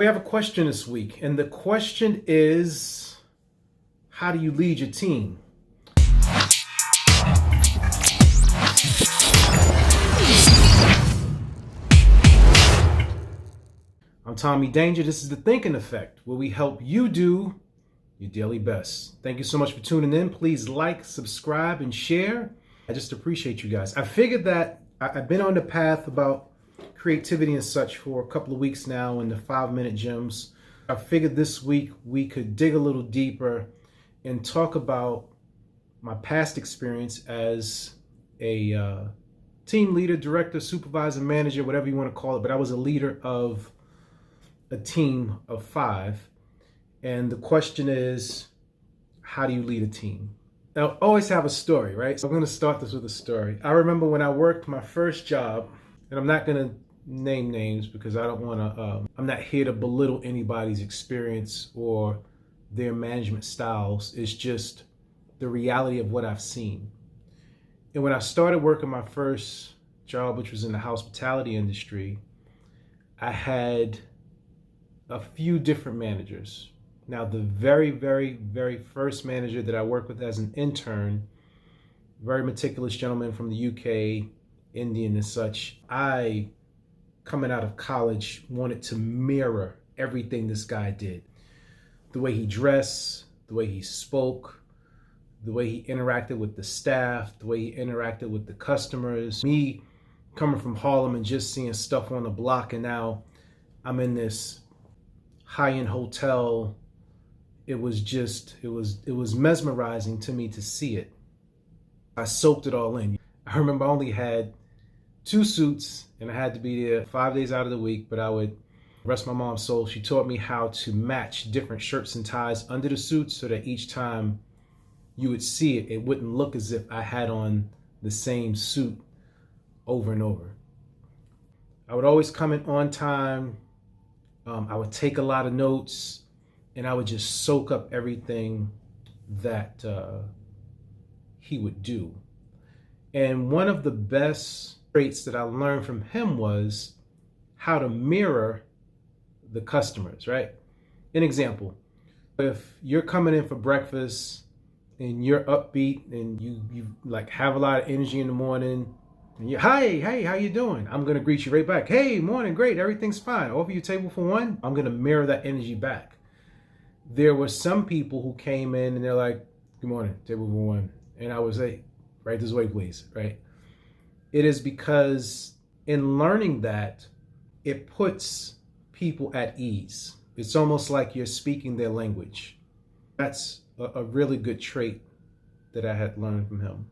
We have a question this week, and the question is, how do you lead your team? I'm Tommy Danger. This is The Thinking Effect, where we help you do your daily best. Thank you so much for tuning in. Please like, subscribe, and share. I just appreciate you guys. I figured that I've been on the path about creativity and such for a couple of weeks now in the 5-minute gems. I figured this week we could dig a little deeper and talk about my past experience as a team leader, director, supervisor, manager, whatever you want to call it. But I was a leader of a team of 5. And the question is, how do you lead a team? Now, I always have a story, right? So I'm going to start this with a story. I remember when I worked my first job, and I'm not going to name names because I don't want to, I'm not here to belittle anybody's experience or their management styles. It's just the reality of what I've seen. And when I started working my first job, which was in the hospitality industry, I had a few different managers. Now, the very, very, very first manager that I worked with as an intern, very meticulous gentleman from the UK, Indian and such, I, coming out of college, wanted to mirror everything this guy did. The way he dressed, the way he spoke, the way he interacted with the staff, the way he interacted with the customers. Me coming from Harlem and just seeing stuff on the block, and now I'm in this high-end hotel. It was mesmerizing to me to see it. I soaked it all in. I remember I only had 2 suits and I had to be there 5 days out of the week, but I would rest my mom's soul. She taught me how to match different shirts and ties under the suits so that each time you would see it, it wouldn't look as if I had on the same suit over and over. I would always come in on time. I would take a lot of notes, and I would just soak up everything that he would do. And one of the best traits that I learned from him was how to mirror the customers, right? An example, if you're coming in for breakfast and you're upbeat and you like have a lot of energy in the morning, and you, hey, how you doing? I'm gonna greet you right back. Hey, morning, great, everything's fine. Offer you table for one. I'm gonna mirror that energy back. There were some people who came in and they're like, good morning, table for one. And I would say, right this way, please, right? It is because in learning that, it puts people at ease. It's almost like you're speaking their language. That's a really good trait that I had learned from him.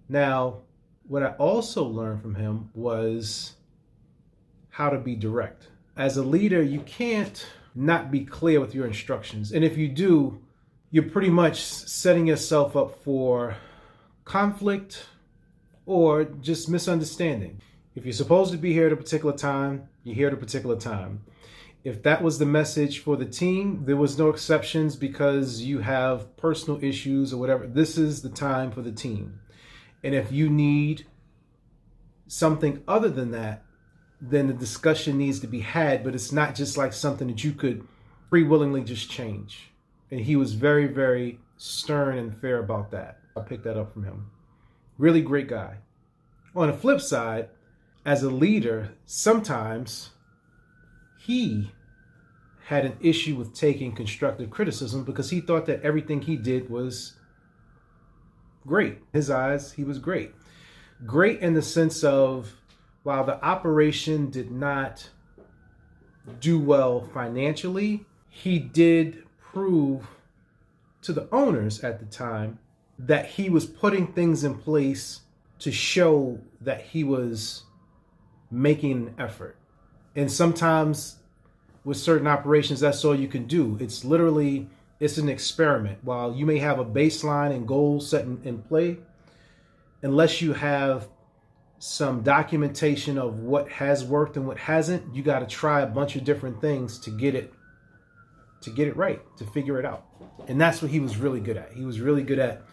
Now, what I also learned from him was how to be direct. As a leader, you can't not be clear with your instructions. And if you do, you're pretty much setting yourself up for conflict or just misunderstanding. If you're supposed to be here at a particular time, you're here at a particular time. If that was the message for the team, there was no exceptions because you have personal issues or whatever. This is the time for the team. And if you need something other than that, then the discussion needs to be had, but it's not just like something that you could free willingly just change. And he was very, very stern and fair about that. I picked that up from him. Really great guy. On the flip side, as a leader, sometimes he had an issue with taking constructive criticism because he thought that everything he did was great. In his eyes, he was great. Great in the sense of, while the operation did not do well financially, he did prove to the owners at the time that he was putting things in place to show that he was making an effort. And sometimes with certain operations, that's all you can do. It's literally, it's an experiment. While you may have a baseline and goals set in play, unless you have some documentation of what has worked and what hasn't, you got to try a bunch of different things to get it right, to figure it out. And that's what he was really good at. He was really good at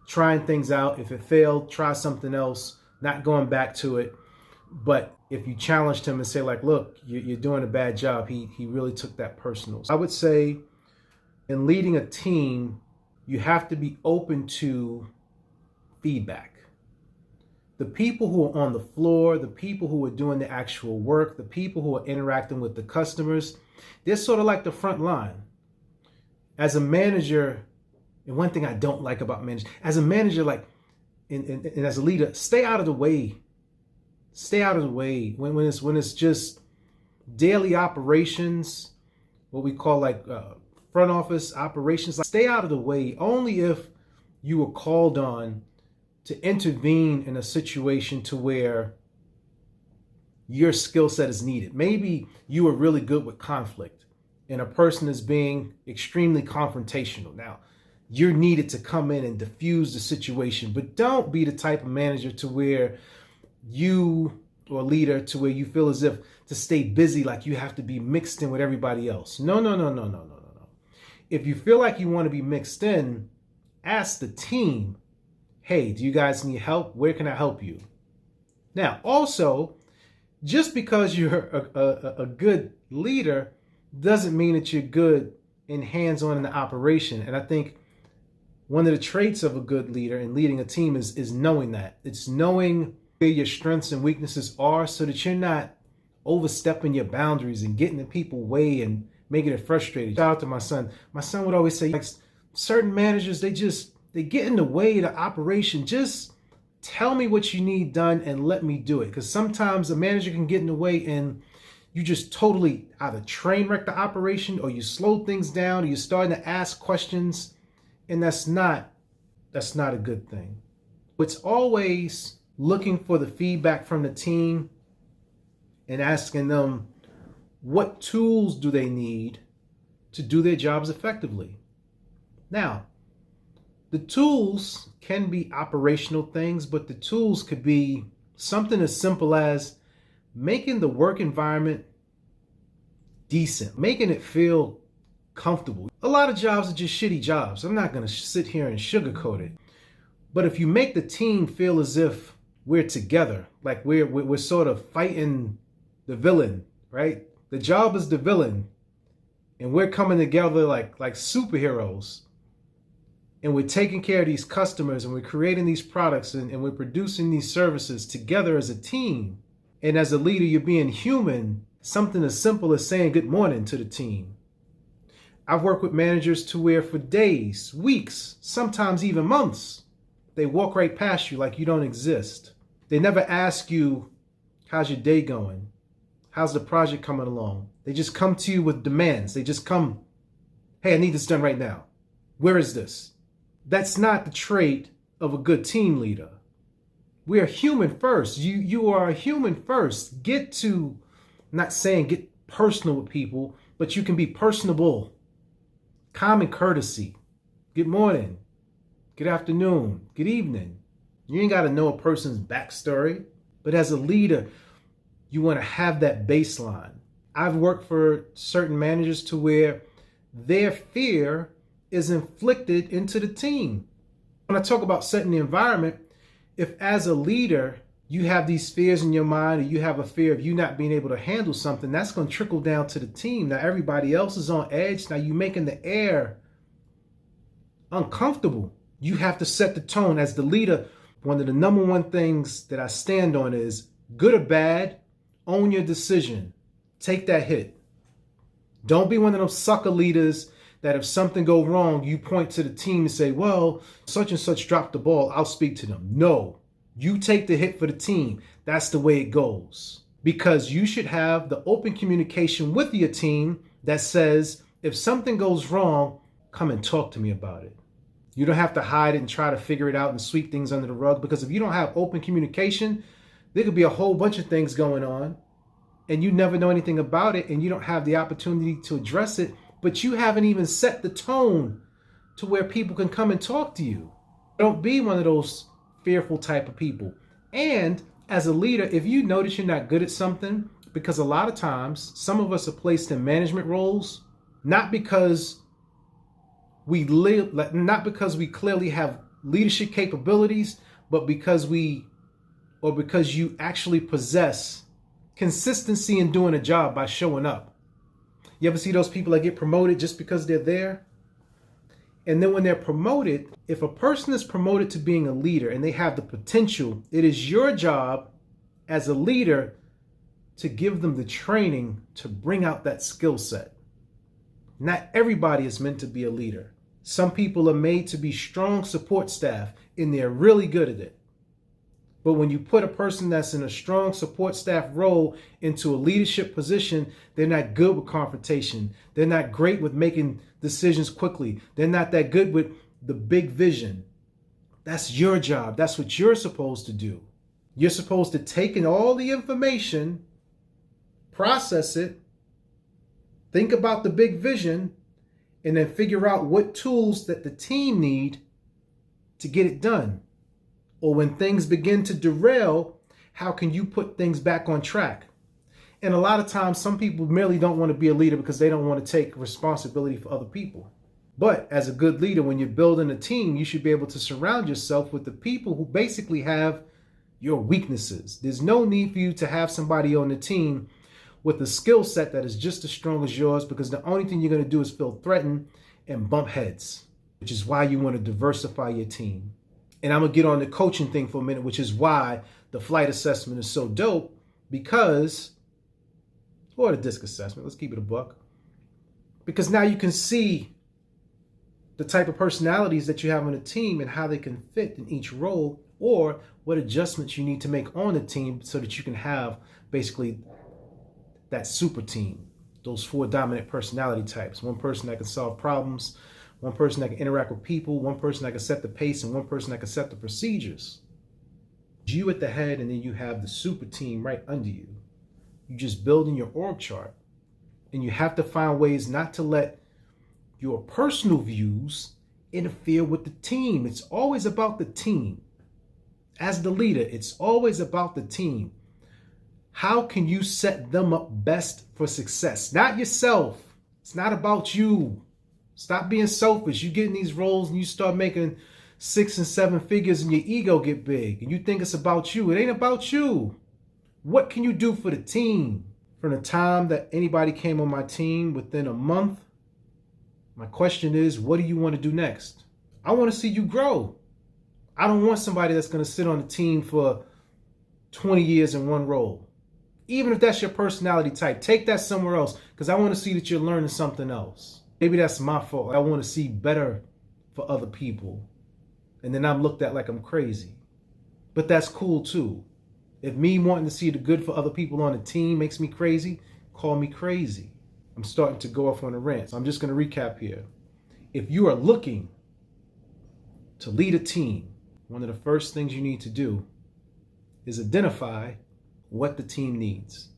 trying things out. If it failed, try something else, not going back to it. But if you challenged him and say like, look, you're doing a bad job, he really took that personal. I would say in leading a team, you have to be open to feedback. The people who are on the floor, the people who are doing the actual work, the people who are interacting with the customers, they're sort of like the front line. As a manager, and one thing I don't like about managers, as a manager, like, and as a leader, stay out of the way. Stay out of the way when it's just daily operations, what we call like front office operations. Like, stay out of the way only if you were called on to intervene in a situation to where your skill set is needed. Maybe you are really good with conflict and a person is being extremely confrontational. Now, you're needed to come in and diffuse the situation, but don't be the type of manager to where you, or leader, to where you feel as if to stay busy, like you have to be mixed in with everybody else. No. If you feel like you want to be mixed in, ask the team, hey, do you guys need help? Where can I help you? Now, also, just because you're a good leader doesn't mean that you're good in hands-on in the operation. And I think one of the traits of a good leader in leading a team is knowing that. It's knowing where your strengths and weaknesses are so that you're not overstepping your boundaries and getting in people's way and making it frustrating. Shout out to my son. My son would always say, like, certain managers, they get in the way of the operation. Just tell me what you need done and let me do it. Because sometimes a manager can get in the way and you just totally either train wreck the operation, or you slow things down, or you're starting to ask questions, and that's not a good thing. It's always looking for the feedback from the team and asking them what tools do they need to do their jobs effectively. Now, the tools can be operational things, but the tools could be something as simple as making the work environment decent, making it feel comfortable. A lot of jobs are just shitty jobs. I'm not going to sit here and sugarcoat it. But if you make the team feel as if we're together, like we're sort of fighting the villain, right? The job is the villain, and we're coming together like superheroes. And we're taking care of these customers, and we're creating these products, and we're producing these services together as a team. And as a leader, you're being human. Something as simple as saying good morning to the team. I've worked with managers to where for days, weeks, sometimes even months, they walk right past you like you don't exist. They never ask you, how's your day going? How's the project coming along? They just come to you with demands. They just come, hey, I need this done right now. Where is this? That's not the trait of a good team leader. We are human first. You are a human first. I'm not saying get personal with people, but you can be personable. Common courtesy. Good morning. Good afternoon. Good evening. You ain't got to know a person's backstory, but as a leader, you want to have that baseline. I've worked for certain managers to where their fear is inflicted into the team. When I talk about setting the environment, if as a leader, you have these fears in your mind, or you have a fear of you not being able to handle something, that's going to trickle down to the team. Now everybody else is on edge. Now you're making the air uncomfortable. You have to set the tone as the leader. One of the number one things that I stand on is good or bad, own your decision. Take that hit. Don't be one of those sucker leaders that if something go wrong, you point to the team and say, well, such and such dropped the ball, I'll speak to them. No, you take the hit for the team. That's the way it goes. Because you should have the open communication with your team that says, if something goes wrong, come and talk to me about it. You don't have to hide it and try to figure it out and sweep things under the rug, because if you don't have open communication, there could be a whole bunch of things going on and you never know anything about it, and you don't have the opportunity to address it, but you haven't even set the tone to where people can come and talk to you. Don't be one of those fearful type of people. And as a leader, if you notice you're not good at something, because a lot of times some of us are placed in management roles, not because we clearly have leadership capabilities, but because we or because you actually possess consistency in doing a job by showing up. You ever see those people that get promoted just because they're there? And then when they're promoted, if a person is promoted to being a leader and they have the potential, it is your job as a leader to give them the training to bring out that skill set. Not everybody is meant to be a leader. Some people are made to be strong support staff and they're really good at it. But when you put a person that's in a strong support staff role into a leadership position, they're not good with confrontation. They're not great with making decisions quickly. They're not that good with the big vision. That's your job. That's what you're supposed to do. You're supposed to take in all the information, process it, think about the big vision, and then figure out what tools that the team need to get it done. Or when things begin to derail, how can you put things back on track? And a lot of times, some people merely don't want to be a leader because they don't want to take responsibility for other people. But as a good leader, when you're building a team, you should be able to surround yourself with the people who basically have your weaknesses. There's no need for you to have somebody on the team with a skill set that is just as strong as yours, because the only thing you're going to do is feel threatened and bump heads, which is why you want to diversify your team. And I'm going to get on the coaching thing for a minute, which is why the flight assessment is so dope, because, or the disc assessment, let's keep it a buck, because now you can see the type of personalities that you have on a team and how they can fit in each role, or what adjustments you need to make on the team so that you can have basically that super team, those 4 dominant personality types. One person that can solve problems, one person that can interact with people, one person that can set the pace, and one person that can set the procedures. You at the head, and then you have the super team right under you. You just building your org chart. And you have to find ways not to let your personal views interfere with the team. It's always about the team. As the leader, it's always about the team. How can you set them up best for success? Not yourself. It's not about you. Stop being selfish. You get in these roles and you start making 6 and 7 figures and your ego get big and you think it's about you. It ain't about you. What can you do for the team? From the time that anybody came on my team within a month, my question is, what do you want to do next? I want to see you grow. I don't want somebody that's going to sit on the team for 20 years in one role. Even if that's your personality type, take that somewhere else, because I want to see that you're learning something else. Maybe that's my fault. I want to see better for other people. And then I'm looked at like I'm crazy. But that's cool too. If me wanting to see the good for other people on the team makes me crazy, call me crazy. I'm starting to go off on a rant. So I'm just going to recap here. If you are looking to lead a team, one of the first things you need to do is identify what the team needs.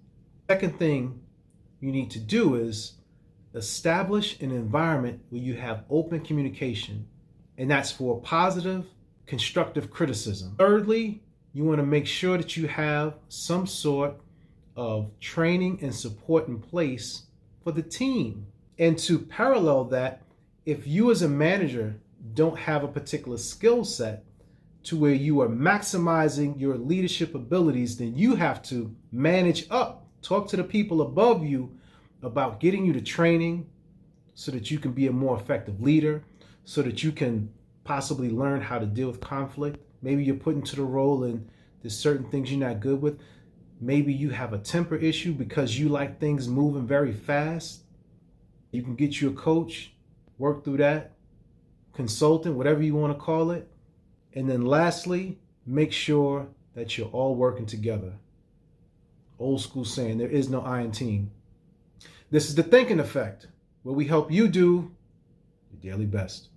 Second thing you need to do is establish an environment where you have open communication, and that's for positive, constructive criticism. Thirdly, you want to make sure that you have some sort of training and support in place for the team. And to parallel that, if you as a manager don't have a particular skill set to where you are maximizing your leadership abilities, then you have to manage up. Talk to the people above you about getting you the training so that you can be a more effective leader, so that you can possibly learn how to deal with conflict. Maybe you're put into the role and there's certain things you're not good with. Maybe you have a temper issue because you like things moving very fast. You can get you a coach, work through that, consultant, whatever you want to call it. And then lastly, make sure that you're all working together. Old school saying, there is no I in team. This is the Thinking Effect, where we help you do your daily best.